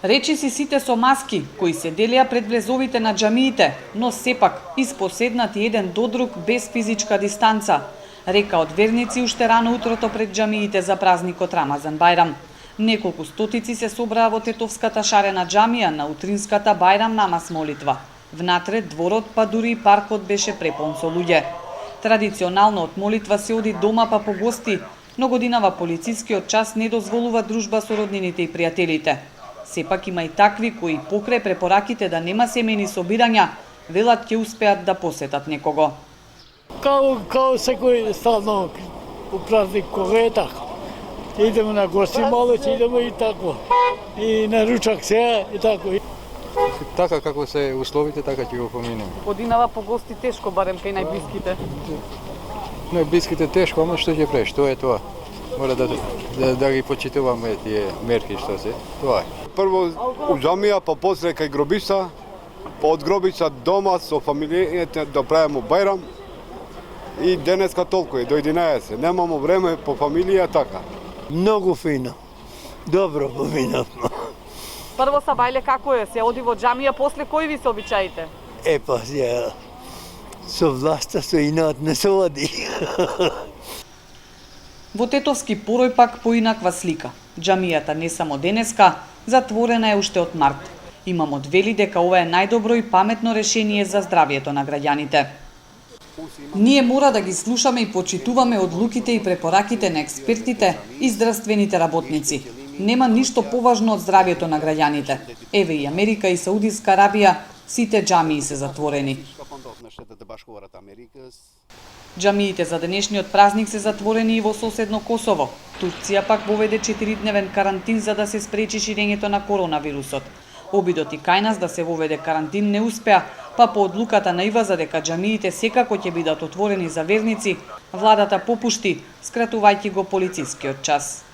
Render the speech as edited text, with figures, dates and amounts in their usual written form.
Речи си сите со маски, кои се делеа пред влезовите на џамиите, но сепак испоседнати еден до друг без физичка дистанца, река од верници уште рано утрото пред џамиите за празникот Рамазан Бајрам. Неколку стотици се собраа во Тетовската шарена џамија на утринската Бајрам намаз молитва. Внатре дворот па дури и паркот беше препон со луѓе. Традиционално од молитва се оди дома па по гости, но годинава полицискиот час не дозволува дружба со роднините и пријателите. Сепак има и такви кои покрај препораките да нема семејни собирања, велат ќе успеат да посетат некого. Као секој стално у празник кога е така. Идеме на гости мало, ќе идеме и тако. И на ручак се и тако. Така како се условите, така ќе го поминеме. Годинава по гости тешко, барем кај најблиските. Најблиските тешко, ама што ќе преш, тоа е тоа. Мора да ги почитуваме тие мерки што се. Тоа е. Прво у џамија, па после кај гробица, па од гробица дома со фамилијите да правиме Бајрам. И денеска толку е, до 11. Немамо време по фамилија така. Многу фино. Добро поминавме. Прво са бајле како е, се оди во џамија, после кои ви се обичаите? Епа, со власта, со инат не се оди. Во Тетовски Порој пак поинаква слика. Џамијата не само денеска, затворена е уште од март. Имамот вели дека ова е најдобро и паметно решение за здравието на граѓаните. Ние мора да ги слушаме и почитуваме одлуките и препораките на експертите и здравствените работници. Нема ништо поважно од здравието на граѓаните. Еве и Америка и Саудиска Арабија, сите џамии се затворени. Џамиите за денешниот празник се затворени и во соседно Косово. Турција пак воведе 4-дневен карантин за да се спречи ширењето на коронавирусот. Обидот и кај нас да се воведе карантин не успеа, па по одлуката на ИВА за дека џамиите секако ќе бидат отворени за верници, владата попушти, скратувајќи го полицискиот час.